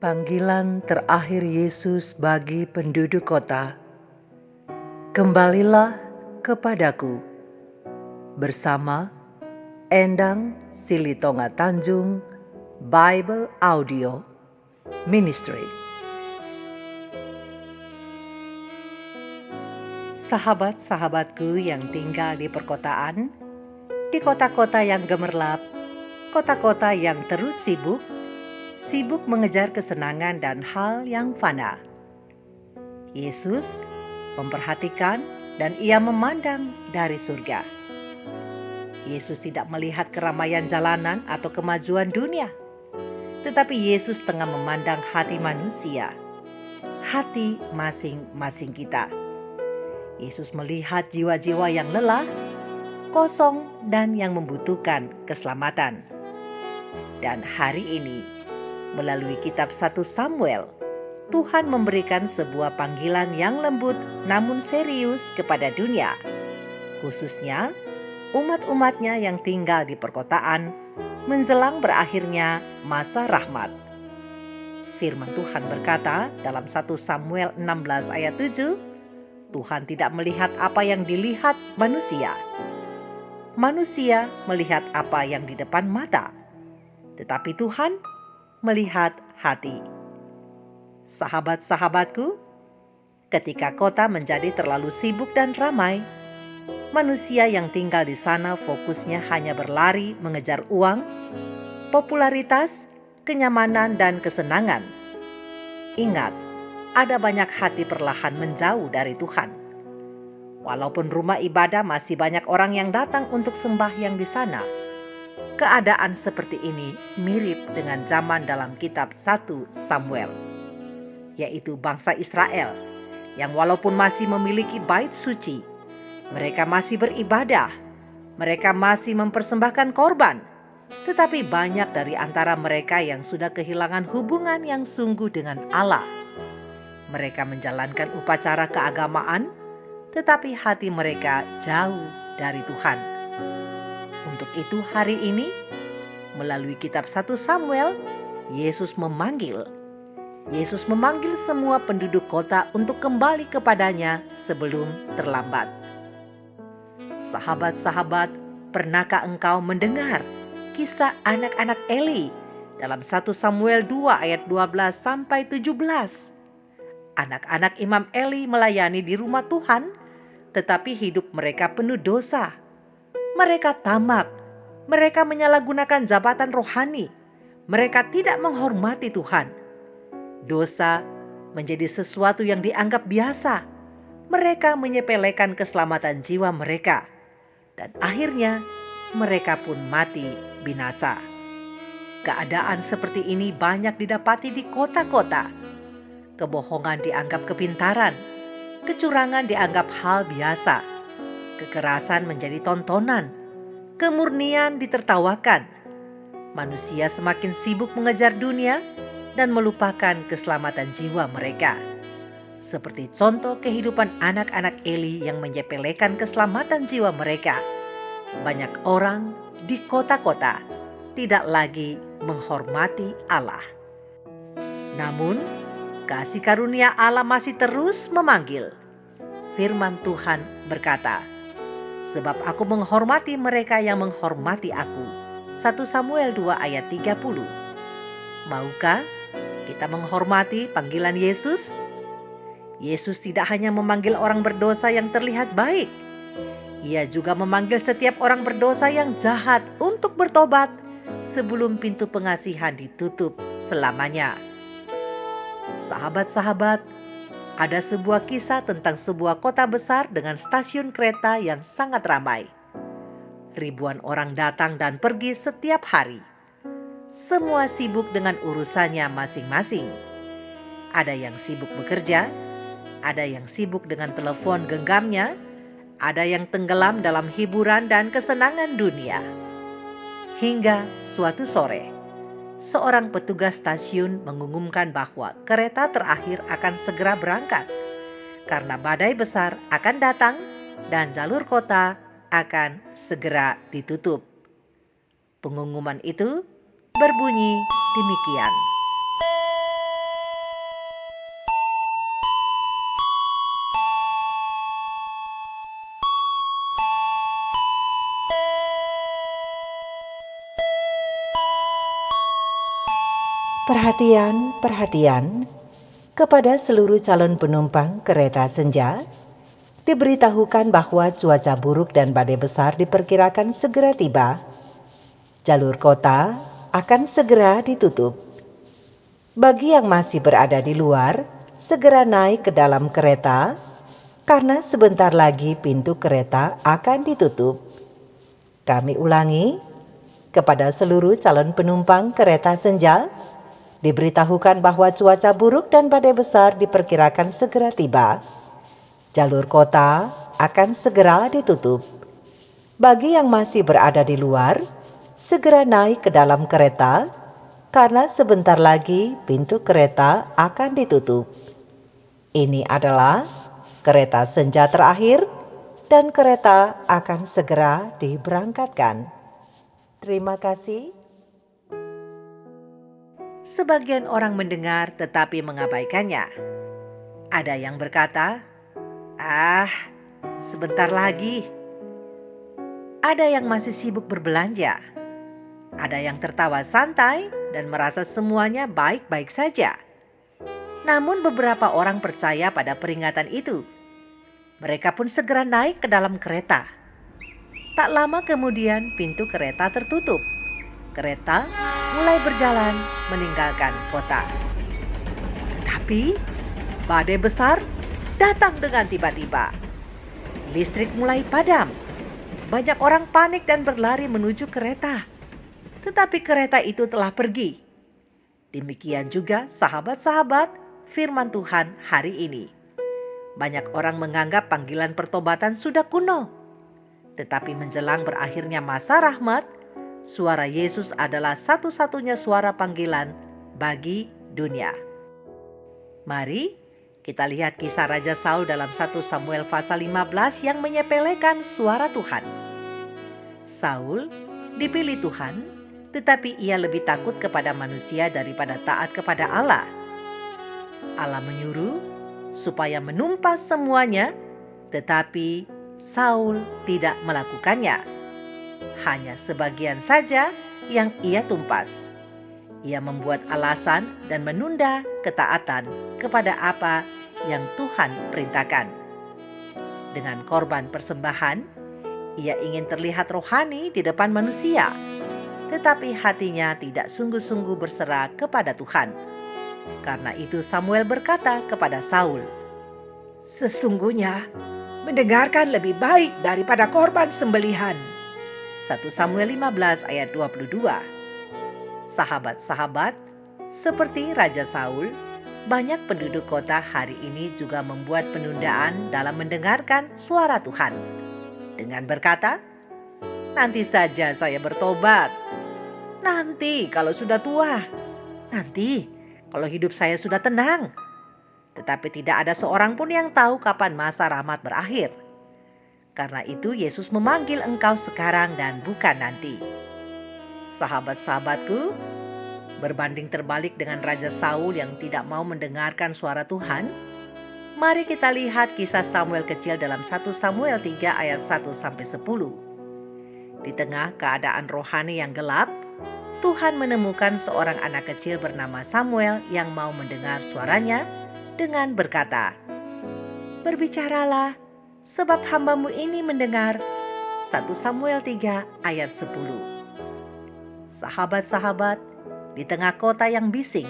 Panggilan terakhir Yesus bagi penduduk kota, "Kembalilah kepadaku," bersama Endang Silitonga Tanjung Bible Audio Ministry. Sahabat-sahabatku yang tinggal di perkotaan, di kota-kota yang gemerlap, kota-kota yang terus sibuk mengejar kesenangan dan hal yang fana. Yesus memperhatikan dan ia memandang dari surga. Yesus tidak melihat keramaian jalanan atau kemajuan dunia, tetapi Yesus tengah memandang hati manusia, hati masing-masing kita. Yesus melihat jiwa-jiwa yang lelah, kosong, dan yang membutuhkan keselamatan. Dan hari ini, melalui kitab 1 Samuel, Tuhan memberikan sebuah panggilan yang lembut namun serius kepada dunia, khususnya umat-umatnya yang tinggal di perkotaan menjelang berakhirnya masa rahmat. Firman Tuhan berkata dalam 1 Samuel 16 ayat 7, Tuhan tidak melihat apa yang dilihat manusia. Manusia melihat apa yang di depan mata, tetapi Tuhan melihat hati. Sahabat-sahabatku, ketika kota menjadi terlalu sibuk dan ramai, manusia yang tinggal di sana fokusnya hanya berlari mengejar uang, popularitas, kenyamanan, dan kesenangan. Ingat, ada banyak hati perlahan menjauh dari Tuhan. Walaupun rumah ibadah masih banyak orang yang datang untuk sembahyang di sana, keadaan seperti ini mirip dengan zaman dalam kitab 1 Samuel, yaitu bangsa Israel yang walaupun masih memiliki bait suci, mereka masih beribadah, mereka masih mempersembahkan korban, tetapi banyak dari antara mereka yang sudah kehilangan hubungan yang sungguh dengan Allah. Mereka menjalankan upacara keagamaan, tetapi hati mereka jauh dari Tuhan. Untuk itu hari ini, melalui kitab 1 Samuel, Yesus memanggil semua penduduk kota untuk kembali kepadanya sebelum terlambat. Sahabat-sahabat, pernahkah engkau mendengar kisah anak-anak Eli dalam 1 Samuel 2 ayat 12 sampai 17? Anak-anak Imam Eli melayani di rumah Tuhan, tetapi hidup mereka penuh dosa. Mereka tamak, mereka menyalahgunakan jabatan rohani, mereka tidak menghormati Tuhan. Dosa menjadi sesuatu yang dianggap biasa. Mereka menyepelekan keselamatan jiwa mereka, dan akhirnya mereka pun mati binasa. Keadaan seperti ini banyak didapati di kota-kota. Kebohongan dianggap kepintaran, kecurangan dianggap hal biasa, kekerasan menjadi tontonan, kemurnian ditertawakan. Manusia semakin sibuk mengejar dunia dan melupakan keselamatan jiwa mereka. Seperti contoh kehidupan anak-anak Eli yang menyepelekan keselamatan jiwa mereka. Banyak orang di kota-kota tidak lagi menghormati Allah. Namun, kasih karunia Allah masih terus memanggil. Firman Tuhan berkata, "Sebab aku menghormati mereka yang menghormati aku." 1 Samuel 2 ayat 30. Maukah kita menghormati panggilan Yesus? Yesus tidak hanya memanggil orang berdosa yang terlihat baik. Ia juga memanggil setiap orang berdosa yang jahat untuk bertobat sebelum pintu pengasihan ditutup selamanya. Sahabat-sahabat, ada sebuah kisah tentang sebuah kota besar dengan stasiun kereta yang sangat ramai. Ribuan orang datang dan pergi setiap hari. Semua sibuk dengan urusannya masing-masing. Ada yang sibuk bekerja, ada yang sibuk dengan telepon genggamnya, ada yang tenggelam dalam hiburan dan kesenangan dunia. Hingga suatu sore, seorang petugas stasiun mengumumkan bahwa kereta terakhir akan segera berangkat karena badai besar akan datang dan jalur kota akan segera ditutup. Pengumuman itu berbunyi demikian. Perhatian, perhatian kepada seluruh calon penumpang kereta senja. Diberitahukan bahwa cuaca buruk dan badai besar diperkirakan segera tiba. Jalur kota akan segera ditutup. Bagi yang masih berada di luar, segera naik ke dalam kereta karena sebentar lagi pintu kereta akan ditutup. Kami ulangi, kepada seluruh calon penumpang kereta senja, diberitahukan bahwa cuaca buruk dan badai besar diperkirakan segera tiba. Jalur kota akan segera ditutup. Bagi yang masih berada di luar, segera naik ke dalam kereta karena sebentar lagi pintu kereta akan ditutup. Ini adalah kereta senja terakhir dan kereta akan segera diberangkatkan. Terima kasih. Sebagian orang mendengar tetapi mengabaikannya. Ada yang berkata, sebentar lagi. Ada yang masih sibuk berbelanja. Ada yang tertawa santai dan merasa semuanya baik-baik saja. Namun beberapa orang percaya pada peringatan itu. Mereka pun segera naik ke dalam kereta. Tak lama kemudian pintu kereta tertutup. Kereta mulai berjalan meninggalkan kota. Tetapi badai besar datang dengan tiba-tiba. Listrik mulai padam. Banyak orang panik dan berlari menuju kereta. Tetapi kereta itu telah pergi. Demikian juga sahabat-sahabat firman Tuhan hari ini. Banyak orang menganggap panggilan pertobatan sudah kuno. Tetapi menjelang berakhirnya masa rahmat, suara Yesus adalah satu-satunya suara panggilan bagi dunia. Mari kita lihat kisah Raja Saul dalam 1 Samuel pasal 15 yang menyepelekan suara Tuhan. Saul dipilih Tuhan, tetapi ia lebih takut kepada manusia daripada taat kepada Allah. Allah menyuruh supaya menumpas semuanya, tetapi Saul tidak melakukannya. Hanya sebagian saja yang ia tumpas. Ia membuat alasan dan menunda ketaatan kepada apa yang Tuhan perintahkan. Dengan korban persembahan, ia ingin terlihat rohani di depan manusia, tetapi hatinya tidak sungguh-sungguh berserah kepada Tuhan. Karena itu Samuel berkata kepada Saul, "Sesungguhnya mendengarkan lebih baik daripada korban sembelihan." 1 Samuel 15 ayat 22. Sahabat-sahabat, seperti Raja Saul, banyak penduduk kota hari ini juga membuat penundaan dalam mendengarkan suara Tuhan. Dengan berkata, "Nanti saja saya bertobat. Nanti kalau sudah tua. Nanti kalau hidup saya sudah tenang." Tetapi tidak ada seorang pun yang tahu kapan masa rahmat berakhir. Karena itu Yesus memanggil engkau sekarang dan bukan nanti. Sahabat-sahabatku, berbanding terbalik dengan Raja Saul yang tidak mau mendengarkan suara Tuhan, mari kita lihat kisah Samuel kecil dalam 1 Samuel 3 ayat 1-10. Di tengah keadaan rohani yang gelap, Tuhan menemukan seorang anak kecil bernama Samuel yang mau mendengar suaranya dengan berkata, "Berbicaralah, sebab hamba-Mu ini mendengar." 1 Samuel 3 ayat 10. Sahabat-sahabat, di tengah kota yang bising,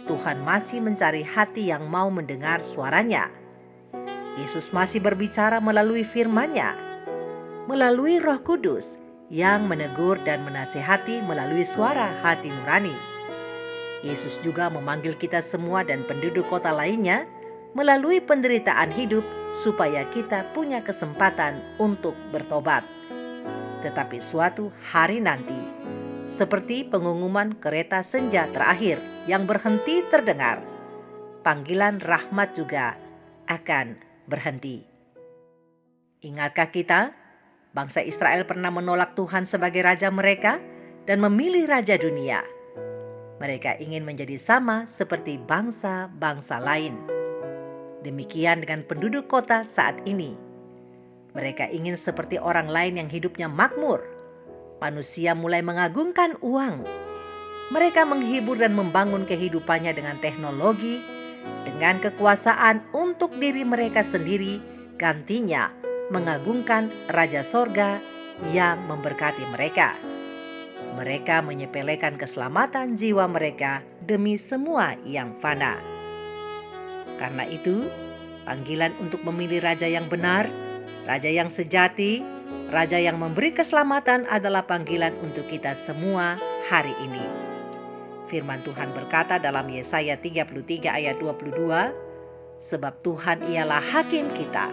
Tuhan masih mencari hati yang mau mendengar suaranya. Yesus masih berbicara melalui firman-Nya, melalui Roh Kudus yang menegur dan menasihati melalui suara hati nurani. Yesus juga memanggil kita semua dan penduduk kota lainnya melalui penderitaan hidup supaya kita punya kesempatan untuk bertobat. Tetapi suatu hari nanti, seperti pengumuman kereta senja terakhir yang berhenti terdengar, panggilan rahmat juga akan berhenti. Ingatkah kita, bangsa Israel pernah menolak Tuhan sebagai raja mereka dan memilih raja dunia? Mereka ingin menjadi sama seperti bangsa-bangsa lain. Demikian dengan penduduk kota saat ini. Mereka ingin seperti orang lain yang hidupnya makmur. Manusia mulai mengagungkan uang. Mereka menghibur dan membangun kehidupannya dengan teknologi, dengan kekuasaan untuk diri mereka sendiri, gantinya mengagungkan Raja Sorga yang memberkati mereka. Mereka menyepelekan keselamatan jiwa mereka demi semua yang fana. Karena itu, panggilan untuk memilih raja yang benar, raja yang sejati, raja yang memberi keselamatan adalah panggilan untuk kita semua hari ini. Firman Tuhan berkata dalam Yesaya 33 ayat 22, sebab Tuhan ialah hakim kita.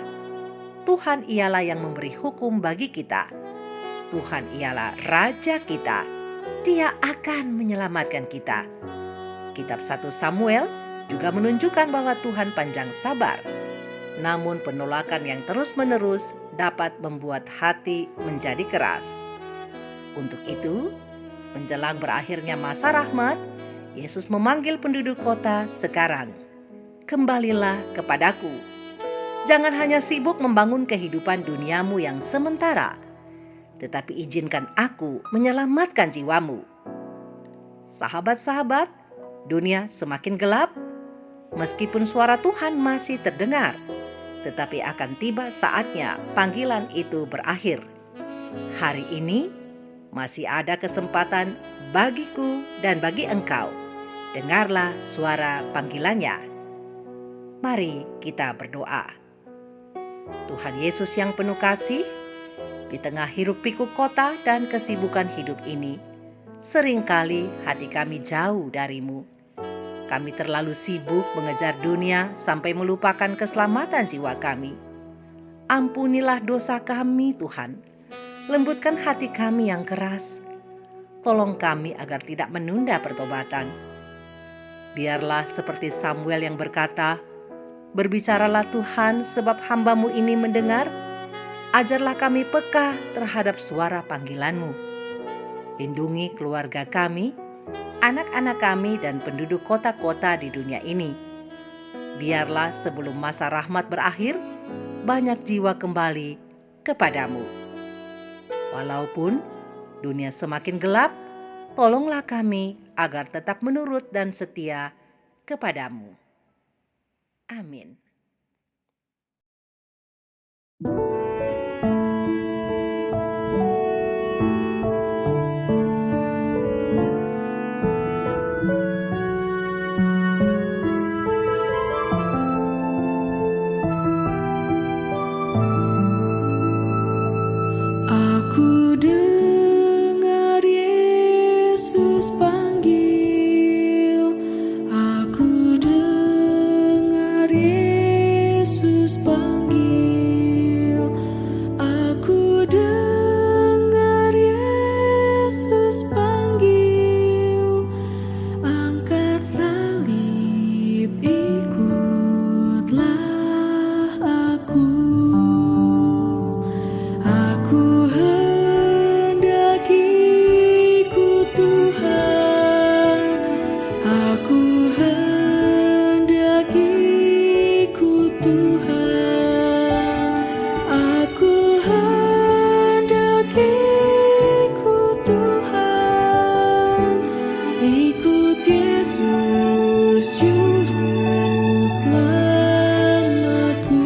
Tuhan ialah yang memberi hukum bagi kita. Tuhan ialah Raja kita. Dia akan menyelamatkan kita. Kitab 1 Samuel juga menunjukkan bahwa Tuhan panjang sabar. Namun penolakan yang terus-menerus dapat membuat hati menjadi keras. Untuk itu, menjelang berakhirnya masa rahmat, Yesus memanggil penduduk kota sekarang. Kembalilah kepadaku. Jangan hanya sibuk membangun kehidupan duniamu yang sementara, tetapi izinkan aku menyelamatkan jiwamu. Sahabat-sahabat, dunia semakin gelap. Meskipun suara Tuhan masih terdengar, tetapi akan tiba saatnya panggilan itu berakhir. Hari ini masih ada kesempatan bagiku dan bagi engkau. Dengarlah suara panggilannya. Mari kita berdoa. Tuhan Yesus yang penuh kasih, di tengah hiruk-pikuk kota dan kesibukan hidup ini, seringkali hati kami jauh darimu. Kami terlalu sibuk mengejar dunia sampai melupakan keselamatan jiwa kami. Ampunilah dosa kami, Tuhan. Lembutkan hati kami yang keras. Tolong kami agar tidak menunda pertobatan. Biarlah seperti Samuel yang berkata, berbicaralah Tuhan sebab hamba-Mu ini mendengar. Ajarlah kami peka terhadap suara panggilan-Mu. Lindungi keluarga kami, anak-anak kami dan penduduk kota-kota di dunia ini. Biarlah sebelum masa rahmat berakhir, banyak jiwa kembali kepadamu. Walaupun dunia semakin gelap, tolonglah kami agar tetap menurut dan setia kepadamu. Amin. Aku dengar Yesus panggil, aku dengar Yesus panggil, aku dengar Yesus panggil, angkat salib ikutlah aku. Aku hendak ikut Tuhan, aku hendak ikut Tuhan, aku hendak ikut Tuhan, ikut Yesus Juru Selamatku.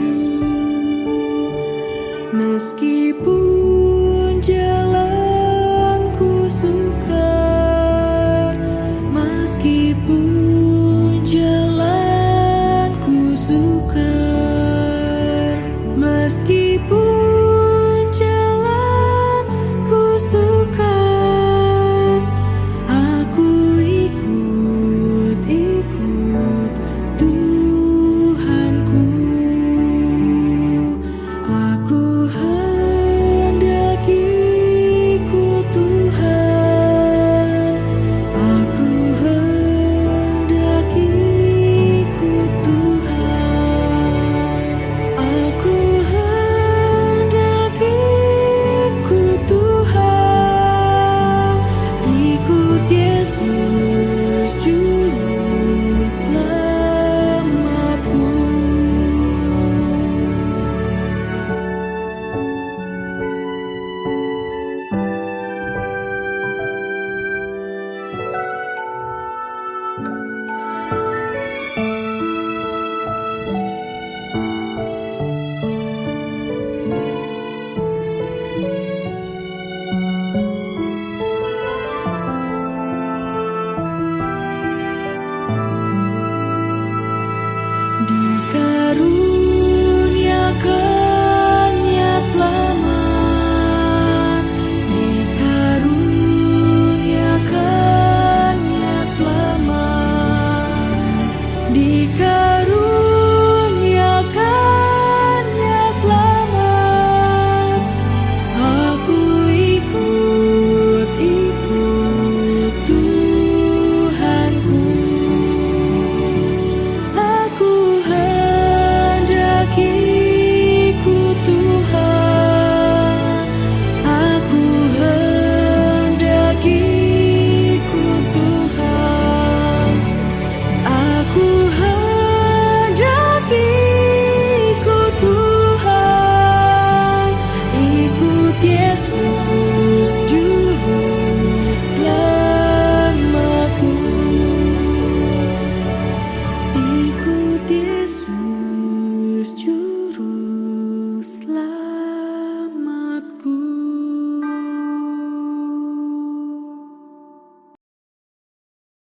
Meskipun jalanku sukar, meskipun jalanku sukar, meskipun jalanku sukar, aku ikut Tuhanku. Aku hendak ikut Tuhan, aku hendak ikut Tuhan, aku hendak ikut Tuhan, ikut